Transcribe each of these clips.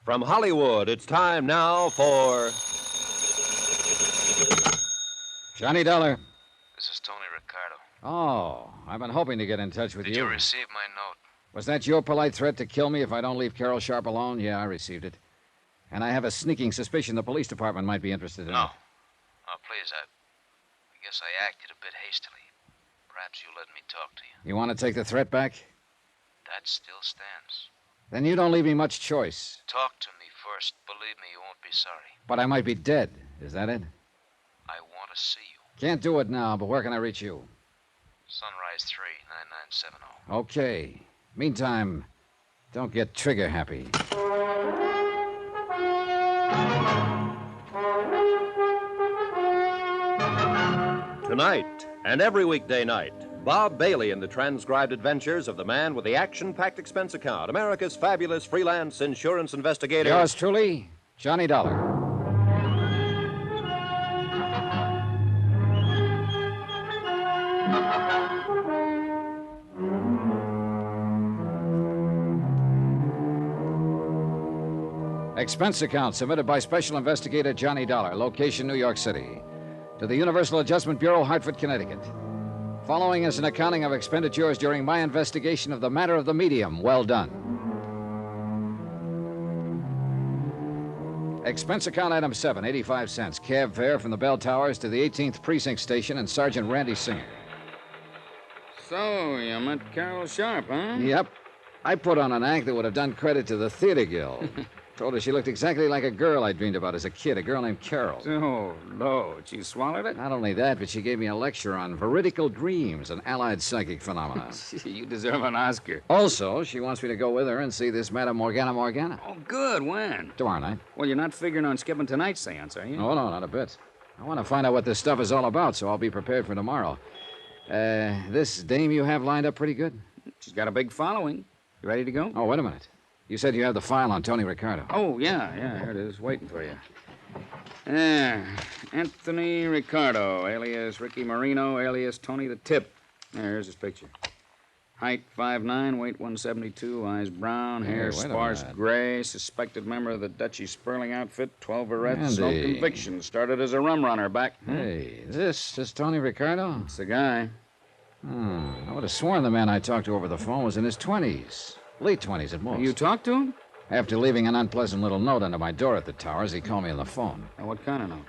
From Hollywood, it's time now for... Johnny Dollar. This is Tony Ricardo. Oh, I've been hoping to get in touch with Did you. you receive my note? Was that your polite threat to kill me if I don't leave Carol Sharp alone? Yeah, I received it. And I have a sneaking suspicion the police department might be interested in it. No. Oh, please, I guess I acted a bit hastily. Perhaps you'll let me talk to you. You want to take the threat back? That still stands. Then you don't leave me much choice. Talk to me first. Believe me, you won't be sorry. But I might be dead. Is that it? I want to see you. Can't do it now, but where can I reach you? Sunrise 3, 9970. Okay. Meantime, don't get trigger happy. Tonight, and every weekday night, Bob Bailey in the transcribed adventures of the man with the action-packed expense account, America's fabulous freelance insurance investigator. Yours truly, Johnny Dollar. Expense account submitted by Special Investigator Johnny Dollar, location New York City, to the Universal Adjustment Bureau, Hartford, Connecticut. Following is an accounting of expenditures during my investigation of the matter of the medium. Well done. Expense account item 7, 85 cents. Cab fare from the Bell Towers to the 18th Precinct Station and Sergeant Randy Singer. So, you met Carol Sharp, huh? Yep. I put on an act that would have done credit to the Theater Guild. Told her she looked exactly like a girl I dreamed about as a kid, a girl named Carol. Oh, Lord, she swallowed it? Not only that, but she gave me a lecture on veridical dreams and allied psychic phenomena. You deserve an Oscar. Also, she wants me to go with her and see this Madame Morgana. Oh, good. When? Tomorrow night. Well, you're not figuring on skipping tonight's seance, are you? No, not a bit. I want to find out what this stuff is all about, so I'll be prepared for tomorrow. This dame you have lined up pretty good? She's got a big following. You ready to go? Oh, wait a minute. You said you have the file on Tony Ricardo. Oh, yeah, here it is, waiting for you. Anthony Ricardo, alias Ricky Marino, alias Tony the Tip. Here's his picture. Height 5'9", weight 172, eyes brown, hair sparse gray, suspected member of the Dutchy Sperling outfit, 12 arrests, no convictions, started as a rum runner back. Hey, is this Tony Ricardo? It's the guy. I would have sworn the man I talked to over the phone was in his 20s. Late 20s at most. You talked to him? After leaving an unpleasant little note under my door at the Towers, he called me on the phone. And what kind of note?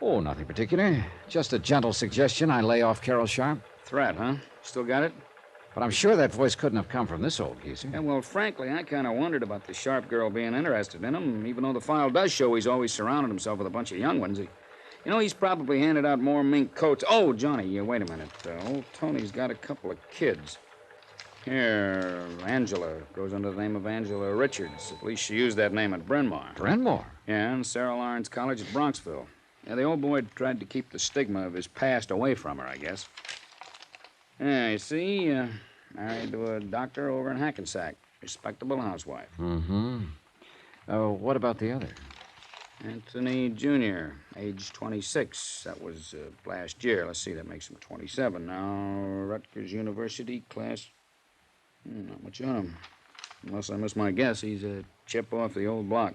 Oh, nothing particular. Just a gentle suggestion I lay off Carol Sharp. Threat, huh? Still got it? But I'm sure that voice couldn't have come from this old geezer. Yeah, well, frankly, I kind of wondered about the Sharp girl being interested in him, even though the file does show he's always surrounded himself with a bunch of young ones. He's probably handed out more mink coats. Oh, Johnny, wait a minute. Old Tony's got a couple of kids. Here, Angela goes under the name of Angela Richards. At least she used that name at Bryn Mawr. Bryn Mawr? Yeah, and Sarah Lawrence College at Bronxville. Yeah, the old boy tried to keep the stigma of his past away from her, I guess. Yeah, you see, married to a doctor over in Hackensack. Respectable housewife. Mm-hmm. What about the other? Anthony Jr., age 26. That was last year. Let's see, that makes him 27 now. Rutgers University, class... Not much on him. Unless I miss my guess, he's a chip off the old block.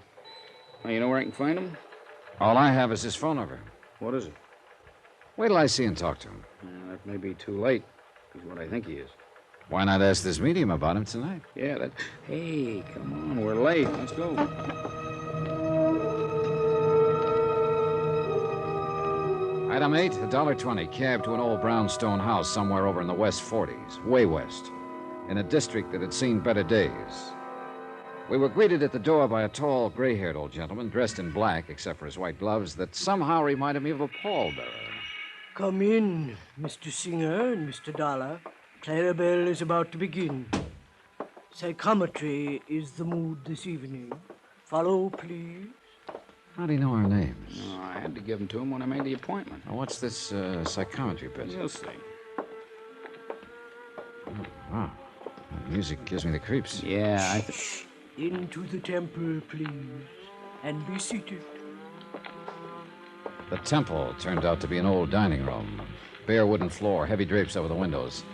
Now, you know where I can find him? All I have is his phone number. What is it? Wait till I see and talk to him. That may be too late. He's what I think he is. Why not ask this medium about him tonight? Yeah, that... Hey, come on, we're late. Let's go. Item 8, $1.20, cab to an old brownstone house somewhere over in the West 40s, way west, in a district that had seen better days. We were greeted at the door by a tall, gray-haired old gentleman dressed in black, except for his white gloves, that somehow reminded me of a pallbearer. Come in, Mr. Singer and Mr. Dollar. Clarabelle is about to begin. Psychometry is the mood this evening. Follow, please. How do you know our names? Oh, I had to give them to him when I made the appointment. Now, what's this psychometry bit? You'll see. Oh, wow. The music gives me the creeps. Yeah, Shh. Into the temple, please. And be seated. The temple turned out to be an old dining room. Bare wooden floor, heavy drapes over the windows.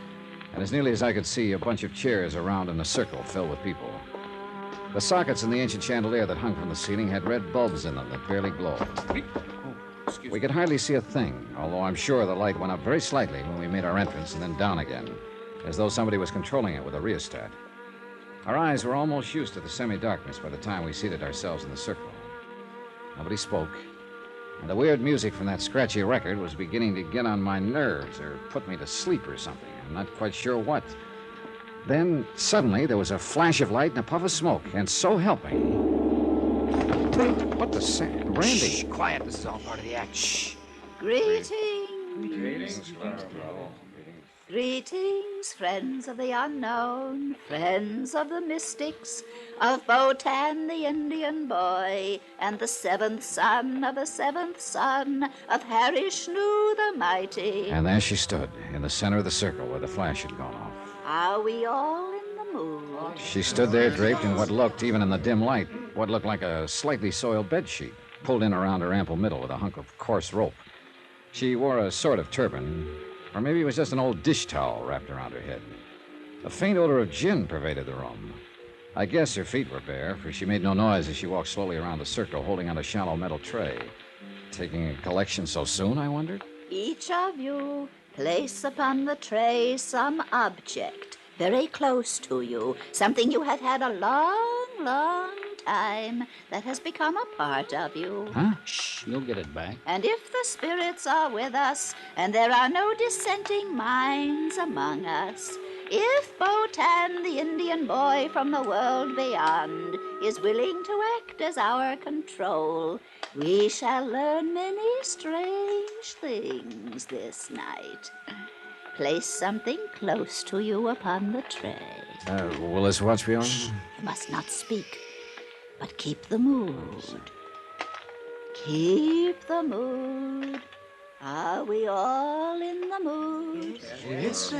And as nearly as I could see, a bunch of chairs around in a circle filled with people. The sockets in the ancient chandelier that hung from the ceiling had red bulbs in them that barely glowed. We could hardly see a thing, although I'm sure the light went up very slightly when we made our entrance and then down again, as though somebody was controlling it with a rheostat. Our eyes were almost used to the semi-darkness by the time we seated ourselves in the circle. Nobody spoke, and the weird music from that scratchy record was beginning to get on my nerves or put me to sleep or something. I'm not quite sure what. Then, suddenly, there was a flash of light and a puff of smoke, and so helping... What the sand? Randy! Shh, quiet. This is all part of the act. Shh. Greetings. Greetings, Greetings, friends of the unknown, friends of the mystics, of Botan the Indian boy, and the seventh son of the seventh son of Harishnu the mighty. And there she stood, in the center of the circle where the flash had gone off. Are we all in the mood? She stood there draped in what looked, even in the dim light, what looked like a slightly soiled bedsheet, pulled in around her ample middle with a hunk of coarse rope. She wore a sort of turban, or maybe it was just an old dish towel wrapped around her head. A faint odor of gin pervaded the room. I guess her feet were bare, for she made no noise as she walked slowly around the circle, holding on a shallow metal tray. Taking a collection so soon, I wondered? Each of you place upon the tray some object very close to you, something you have had a long, long time that has become a part of you. Huh? Shh, you'll get it back. And if the spirits are with us, and there are no dissenting minds among us, if Botan, the Indian boy from the world beyond, is willing to act as our control, we shall learn many strange things this night. Place something close to you upon the tray. Will this watch be on? You must not speak, but keep the mood. Keep the mood. Are we all in the mood? Yes.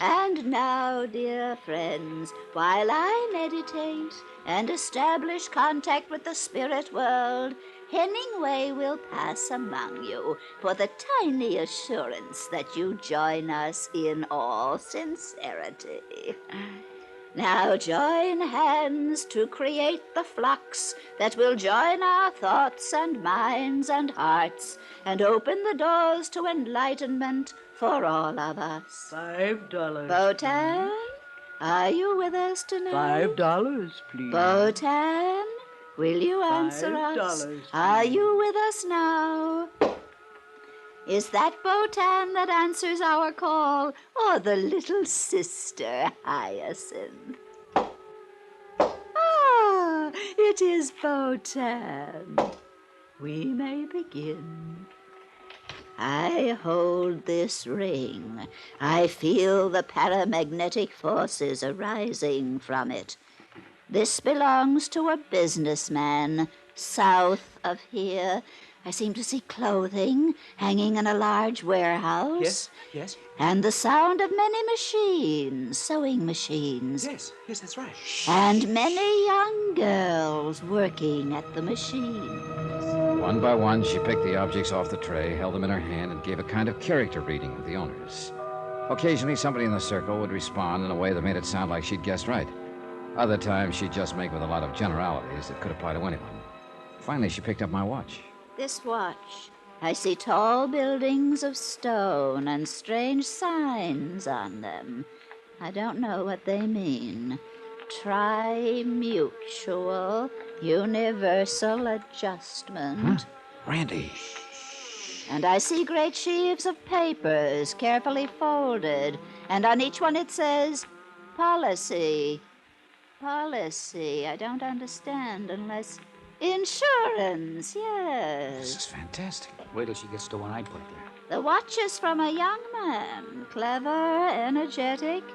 And now, dear friends, while I meditate and establish contact with the spirit world, Hemingway will pass among you for the tiny assurance that you join us in all sincerity. Now join hands to create the flux that will join our thoughts and minds and hearts and open the doors to enlightenment for all of us. $5. Botan, are you with us tonight? $5, please. Botan, will you answer us? $5, Are you with us now? Is that Botan that answers our call, or the little sister Hyacinth? Ah, it is Botan. We may begin. I hold this ring. I feel the paramagnetic forces arising from it. This belongs to a businessman south of here. I seem to see clothing hanging in a large warehouse. Yes. And the sound of many machines, sewing machines. Yes, that's right. And many young girls working at the machines. One by one, she picked the objects off the tray, held them in her hand, and gave a kind of character reading of the owners. Occasionally, somebody in the circle would respond in a way that made it sound like she'd guessed right. Other times, she'd just make with a lot of generalities that could apply to anyone. Finally, she picked up my watch. This watch, I see tall buildings of stone and strange signs on them. I don't know what they mean. Tri-mutual, universal adjustment. Huh? Randy. And I see great sheaves of papers carefully folded, and on each one it says, policy. Policy, I don't understand unless... Insurance, yes. This is fantastic. Wait till she gets to one I put there. The watch is from a young man, clever, energetic.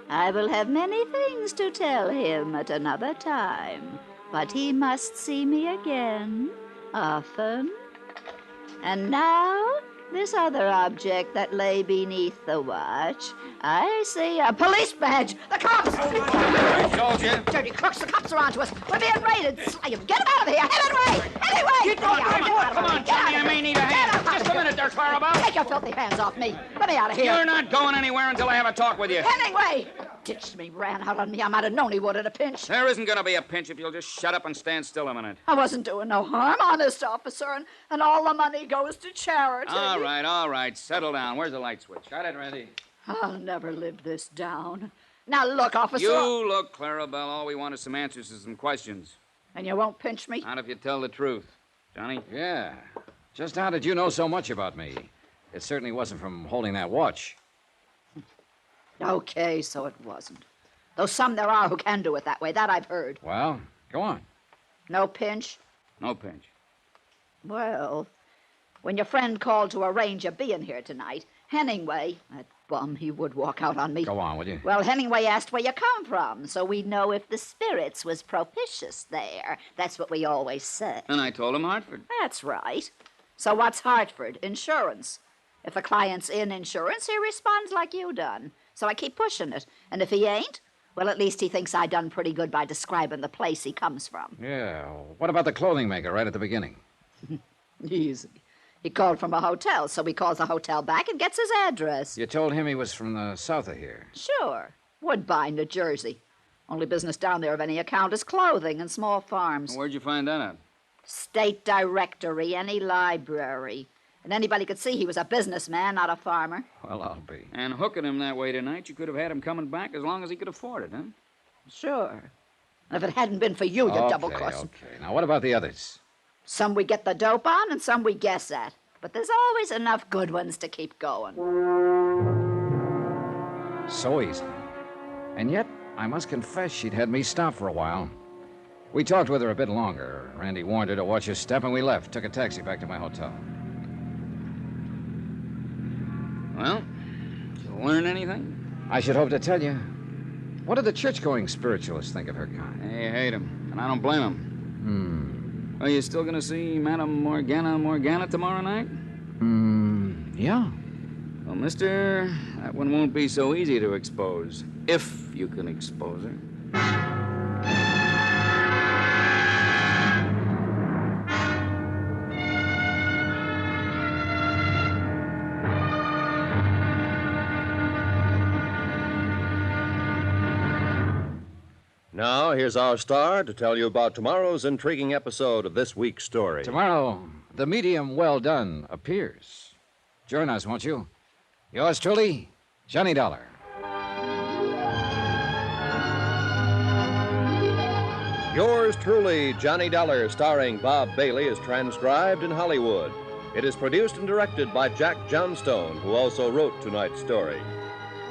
I will have many things to tell him at another time, but he must see me again, often. And now, this other object that lay beneath the watch, I see a police badge. The cops! Soldier! Dirty crooks, the cops are onto us. We're being raided. Slay 'em. Get 'em out of here. Hemingway! Hemingway! Come on, Johnny. I may need a hand. Just a minute. minute there, Clarabelle. Take your filthy hands off me. Let me out of here. You're not going anywhere until I have a talk with you. Hemingway! Ditched me, ran out on me. I might have known he would at a pinch. There isn't going to be a pinch if you'll just shut up and stand still a minute. I wasn't doing no harm, honest, officer, and all the money goes to charity. All right. Settle down. Where's the light switch? Got it, Randy. I'll never live this down. Now look, officer. You look, Clarabelle. All we want is some answers to some questions. And you won't pinch me? Not if you tell the truth. Johnny? Yeah. Just how did you know so much about me? It certainly wasn't from holding that watch. Okay, so it wasn't. Though some there are who can do it that way. That I've heard. Well, go on. No pinch? No pinch. Well, when your friend called to arrange your being here tonight, Hemingway, that bum, he would walk out on me. Go on, will you? Well, Hemingway asked where you come from, so we'd know if the spirits was propitious there. That's what we always say. And I told him Hartford. That's right. So what's Hartford? Insurance. If a client's in insurance, he responds like you done. So I keep pushing it. And if he ain't, well, at least he thinks I done pretty good by describing the place he comes from. Yeah. What about the clothing maker right at the beginning? Easy. He called from a hotel, so he calls the hotel back and gets his address. You told him he was from the south of here. Sure. Woodbine, New Jersey. Only business down there of any account is clothing and small farms. Where'd you find that out? State directory, any library. And anybody could see he was a businessman, not a farmer. Well, I'll be. And hooking him that way tonight, you could have had him coming back as long as he could afford it, huh? Sure. And if it hadn't been for you, you double-crossed. Okay. Now, what about the others? Some we get the dope on and some we guess at. But there's always enough good ones to keep going. So easy. And yet, I must confess she'd had me stop for a while. We talked with her a bit longer. Randy warned her to watch her step, and we left. Took a taxi back to my hotel. Well, did you learn anything? I should hope to tell you. What do the church-going spiritualists think of her kind? They hate him, and I don't blame him. Are you still going to see Madame Morgana tomorrow night? Yeah. Well, mister, that one won't be so easy to expose, if you can expose her. Now, here's our star to tell you about tomorrow's intriguing episode of this week's story. Tomorrow, the medium well done appears. Join us, won't you? Yours truly, Johnny Dollar. Yours truly, Johnny Dollar, starring Bob Bailey, is transcribed in Hollywood. It is produced and directed by Jack Johnstone, who also wrote tonight's story.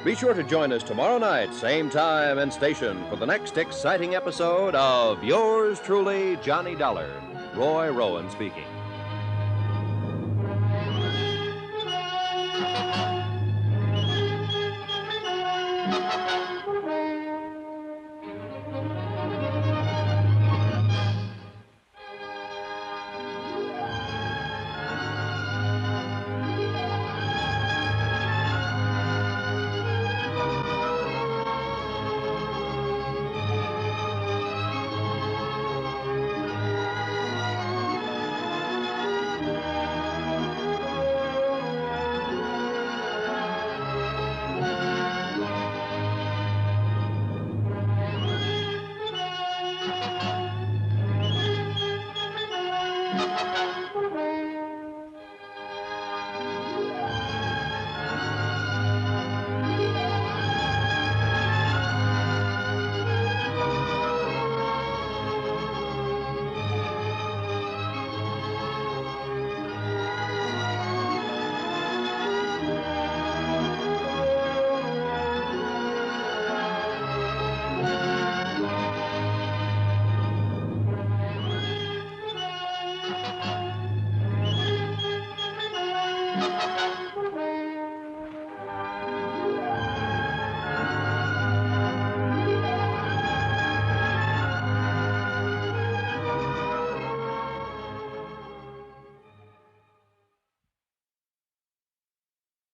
Be sure to join us tomorrow night, same time and station, for the next exciting episode of Yours truly, Johnny Dollar. Roy Rowan speaking.